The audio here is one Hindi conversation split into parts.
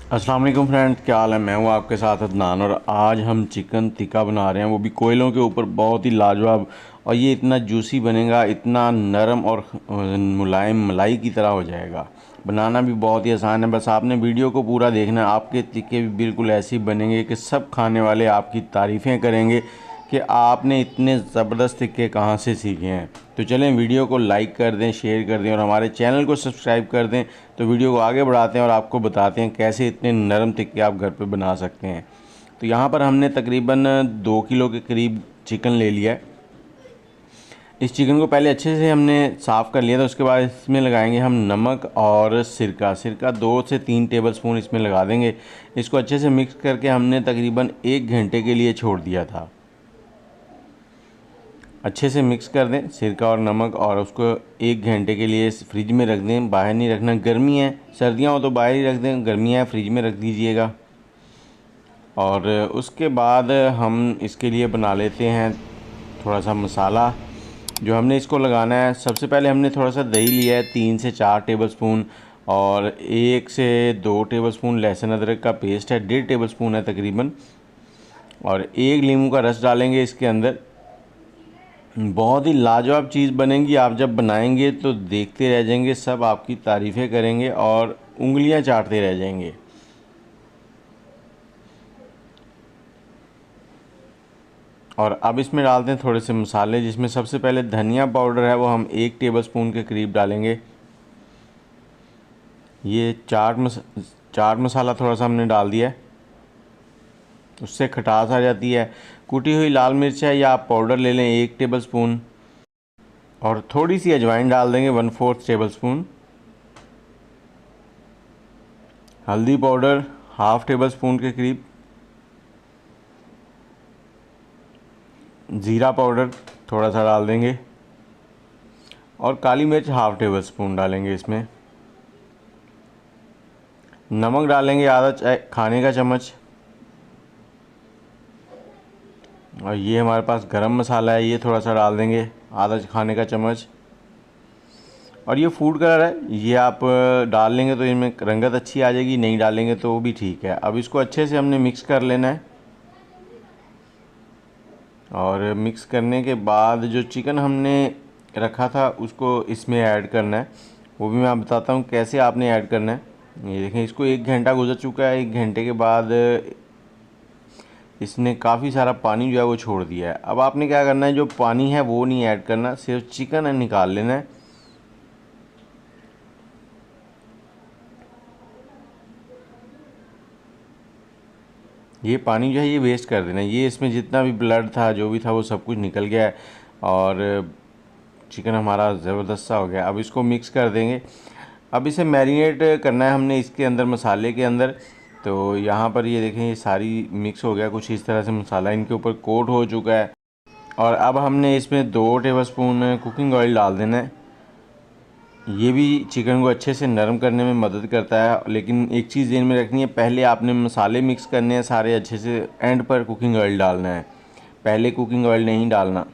अस्सलाम वालेकुम फ्रेंड्स, क्या हाल है। मैं हूँ आपके साथ अदनान और आज हम चिकन टिक्का बना रहे हैं, वो भी कोयलों के ऊपर। बहुत ही लाजवाब। और ये इतना जूसी बनेगा, इतना नरम और मुलायम मलाई की तरह हो जाएगा। बनाना भी बहुत ही आसान है, बस आपने वीडियो को पूरा देखना है। आपके टिक्के भी बिल्कुल ऐसे ही बनेंगे कि सब खाने वाले आपकी तारीफ़ें करेंगे कि आपने इतने ज़बरदस्त टिक्के कहाँ से सीखे हैं। तो चलें, वीडियो को लाइक कर दें, शेयर कर दें और हमारे चैनल को सब्सक्राइब कर दें। तो वीडियो को आगे बढ़ाते हैं और आपको बताते हैं कैसे इतने नरम टिक्के आप घर पे बना सकते हैं। तो यहाँ पर हमने तकरीबन 2 किलो के करीब चिकन ले लिया है। इस चिकन को पहले अच्छे से हमने साफ़ कर लिया था। उसके बाद इसमें लगाएंगे हम नमक और सिरका 2 से 3 टेबलस्पून इसमें लगा देंगे। इसको अच्छे से मिक्स करके हमने तकरीबन 1 घंटे के लिए छोड़ दिया था। अच्छे से मिक्स कर दें सिरका और नमक और उसको 1 घंटे के लिए फ्रिज में रख दें। बाहर नहीं रखना, गर्मी है। सर्दियाँ हो तो बाहर ही रख दें, गर्मियाँ है फ्रिज में रख दीजिएगा। और उसके बाद हम इसके लिए बना लेते हैं थोड़ा सा मसाला जो हमने इसको लगाना है। सबसे पहले हमने थोड़ा सा दही लिया है, 3 से 4 टेबलस्पून, और 1 से 2 टेबलस्पून लहसुन अदरक का पेस्ट है, 1.5 टेबलस्पून है तकरीबन। और 1 नींबू का रस डालेंगे इसके अंदर। बहुत ही लाजवाब चीज़ बनेगी। आप जब बनाएंगे तो देखते रह जाएंगे, सब आपकी तारीफ़ें करेंगे और उंगलियां चाटते रह जाएंगे। और अब इसमें डालते हैं थोड़े से मसाले, जिसमें सबसे पहले धनिया पाउडर है, वो हम 1 टेबलस्पून के करीब डालेंगे। ये चाट मसाला थोड़ा सा हमने डाल दिया है, उससे खटास आ जाती है। कुटी हुई लाल मिर्च है या आप पाउडर ले लें 1 टेबलस्पून, और थोड़ी सी अजवाइन डाल देंगे 1/4 टेबलस्पून। हल्दी पाउडर ½ टेबलस्पून के करीब। ज़ीरा पाउडर थोड़ा सा डाल देंगे और काली मिर्च ½ टेबलस्पून डालेंगे इसमें। नमक डालेंगे आधा खाने का चम्मच। और ये हमारे पास गरम मसाला है, ये थोड़ा सा डाल देंगे आधा खाने का चम्मच। और ये फूड कलर है, ये आप डाल लेंगे तो इनमें रंगत अच्छी आ जाएगी, नहीं डालेंगे तो वो भी ठीक है। अब इसको अच्छे से हमने मिक्स कर लेना है। और मिक्स करने के बाद जो चिकन हमने रखा था उसको इसमें ऐड करना है। वो भी मैं आप बताता हूँ कैसे आपने ऐड करना है। ये देखें, इसको 1 घंटा गुजर चुका है। 1 घंटे के बाद इसने काफ़ी सारा पानी जो है वो छोड़ दिया है। अब आपने क्या करना है, जो पानी है वो नहीं ऐड करना, सिर्फ चिकन है निकाल लेना है। ये पानी जो है ये वेस्ट कर देना है। ये इसमें जितना भी ब्लड था, जो भी था, वो सब कुछ निकल गया है और चिकन हमारा ज़बरदस्त सा हो गया। अब इसको मिक्स कर देंगे। अब इसे मैरिनेट करना है हमने इसके अंदर, मसाले के अंदर। तो यहाँ पर ये देखें, ये सारी मिक्स हो गया कुछ इस तरह से, मसाला इनके ऊपर कोट हो चुका है। और अब हमने इसमें 2 टेबलस्पून कुकिंग ऑयल डाल देना है। ये भी चिकन को अच्छे से नरम करने में मदद करता है। लेकिन एक चीज़ ध्यान में रखनी है, पहले आपने मसाले मिक्स करने हैं सारे अच्छे से, एंड पर कुकिंग ऑयल डालना है, पहले कुकिंग ऑयल नहीं डालना।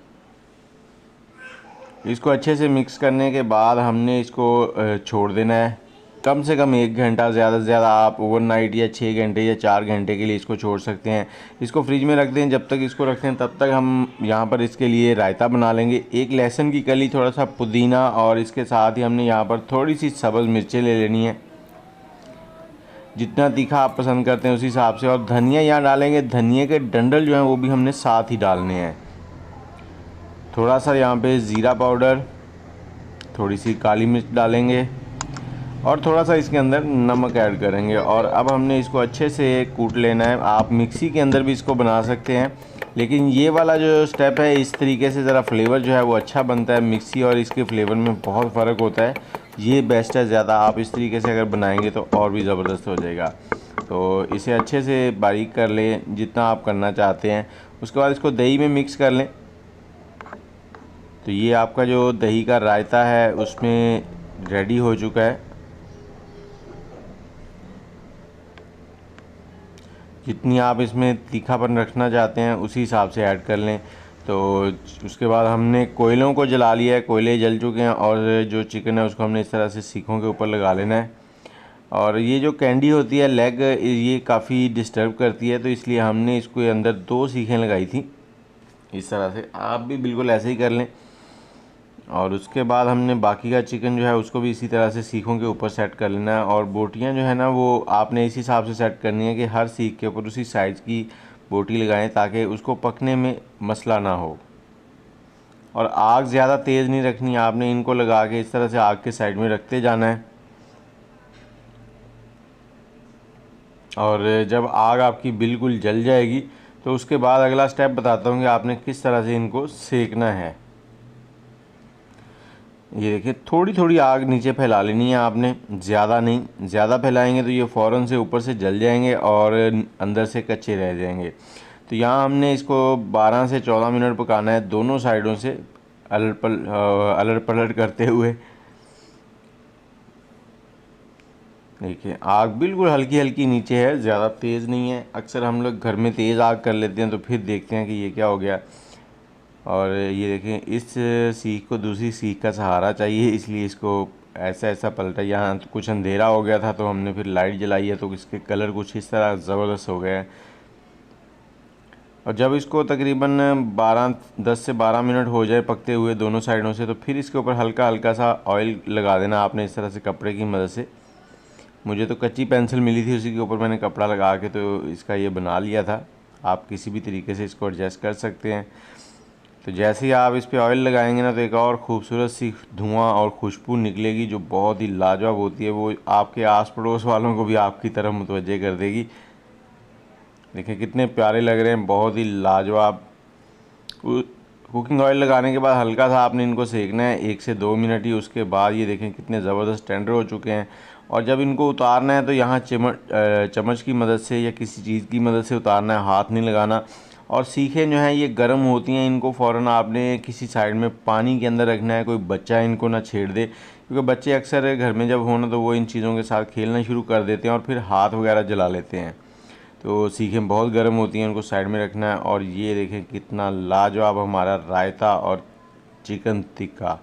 इसको अच्छे से मिक्स करने के बाद हमने इसको छोड़ देना है कम से कम 1 घंटा। ज़्यादा से ज़्यादा आप ओवरनाइट या 6 घंटे या 4 घंटे के लिए इसको छोड़ सकते हैं। इसको फ्रिज में रख दें। जब तक इसको रखते हैं तब तक हम यहाँ पर इसके लिए रायता बना लेंगे। 1 लहसुन की कली, थोड़ा सा पुदीना, और इसके साथ ही हमने यहाँ पर थोड़ी सी सब्ज़ मिर्चें ले लेनी है, जितना तीखा आप पसंद करते हैं उस हिसाब से। और धनिया यहाँ डालेंगे, धनिया के डंडल जो हैं वो भी हमने साथ ही डालने हैं। थोड़ा सा यहाँ पे ज़ीरा पाउडर, थोड़ी सी काली मिर्च डालेंगे और थोड़ा सा इसके अंदर नमक ऐड करेंगे। और अब हमने इसको अच्छे से कूट लेना है। आप मिक्सी के अंदर भी इसको बना सकते हैं, लेकिन ये वाला जो स्टेप है, इस तरीके से ज़रा फ्लेवर जो है वो अच्छा बनता है। मिक्सी और इसके फ्लेवर में बहुत फ़र्क होता है, ये बेस्ट है ज़्यादा। आप इस तरीके से अगर बनाएंगे तो और भी ज़बरदस्त हो जाएगा। तो इसे अच्छे से बारीक कर लें जितना आप करना चाहते हैं। उसके बाद इसको दही में मिक्स कर लें। तो ये आपका जो दही का रायता है उसमें रेडी हो चुका है। जितनी आप इसमें तीखापन रखना चाहते हैं उसी हिसाब से ऐड कर लें। तो उसके बाद हमने कोयलों को जला लिया है, कोयले जल चुके हैं और जो चिकन है उसको हमने इस तरह से सीखों के ऊपर लगा लेना है। और ये जो कैंडी होती है लेग, ये काफ़ी डिस्टर्ब करती है, तो इसलिए हमने इसको अंदर 2 सीखें लगाई थी। इस तरह से आप भी बिल्कुल ऐसे ही कर लें। और उसके बाद हमने बाकी का चिकन जो है उसको भी इसी तरह से सीखों के ऊपर सेट कर लेना है। और बोटियां जो है ना वो आपने इस हिसाब से सेट करनी है कि हर सीख के ऊपर उसी साइज़ की बोटी लगाएं ताकि उसको पकने में मसला ना हो। और आग ज़्यादा तेज़ नहीं रखनी, आपने इनको लगा के इस तरह से आग के साइड में रखते जाना है। और जब आग आपकी बिल्कुल जल जाएगी तो उसके बाद अगला स्टेप बताता हूँ कि आपने किस तरह से इनको सेकना है। ये देखिए थोड़ी थोड़ी आग नीचे फैला लेनी है आपने, ज़्यादा नहीं। ज़्यादा फैलाएंगे तो ये फ़ौरन से ऊपर से जल जाएंगे और अंदर से कच्चे रह जाएंगे। तो यहाँ हमने इसको 12 से 14 मिनट पकाना है, दोनों साइडों से अलट पलट करते हुए। देखिए आग बिल्कुल हल्की हल्की नीचे है, ज़्यादा तेज़ नहीं है। अक्सर हम लोग घर में तेज़ आग कर लेते हैं तो फिर देखते हैं कि ये क्या हो गया। और ये देखें इस सीख को दूसरी सीख का सहारा चाहिए, इसलिए इसको ऐसा ऐसा पलटा। यहाँ तो कुछ अंधेरा हो गया था तो हमने फिर लाइट जलाई है तो इसके कलर कुछ इस तरह ज़बरदस्त हो गया है। और जब इसको तकरीबन 10 से 12 मिनट हो जाए पकते हुए दोनों साइडों से, तो फिर इसके ऊपर हल्का हल्का सा ऑयल लगा देना आपने इस तरह से कपड़े की मदद से। मुझे तो कच्ची पेंसिल मिली थी, उसी के ऊपर मैंने कपड़ा लगा के तो इसका ये बना लिया था। आप किसी भी तरीके से इसको एडजस्ट कर सकते हैं। तो जैसे ही आप इस पर ऑयल लगाएंगे ना तो एक और ख़ूबसूरत सी धुआं और खुशबू निकलेगी जो बहुत ही लाजवाब होती है। वो आपके आस पड़ोस वालों को भी आपकी तरफ मुतवज्जे कर देगी। देखिए कितने प्यारे लग रहे हैं, बहुत ही लाजवाब। कुकिंग ऑयल लगाने के बाद हल्का सा आपने इनको सेकना है 1 से 2 मिनट ही। उसके बाद ये देखें कितने ज़बरदस्त टेंडर हो चुके हैं। और जब इनको उतारना है तो यहाँ चम्मच की मदद से या किसी चीज़ की मदद से उतारना है, हाथ नहीं लगाना। और सीखें जो हैं ये गर्म होती हैं, इनको फ़ौरन आपने किसी साइड में पानी के अंदर रखना है, कोई बच्चा इनको ना छेड़ दे, क्योंकि बच्चे अक्सर घर में जब होना तो वो इन चीज़ों के साथ खेलना शुरू कर देते हैं और फिर हाथ वगैरह जला लेते हैं। तो सीखें बहुत गर्म होती हैं, उनको साइड में रखना है। और ये देखें कितना लाजवाब हमारा रायता और चिकन टिक्का।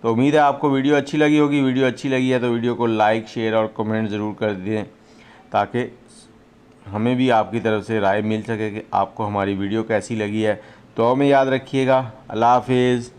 तो उम्मीद है आपको वीडियो अच्छी लगी होगी। वीडियो अच्छी लगी है तो वीडियो को लाइक शेयर और कमेंट ज़रूर कर दें ताकि हमें भी आपकी तरफ से राय मिल सके कि आपको हमारी वीडियो कैसी लगी है। तो हमें याद रखिएगा। अल्लाह हाफिज़।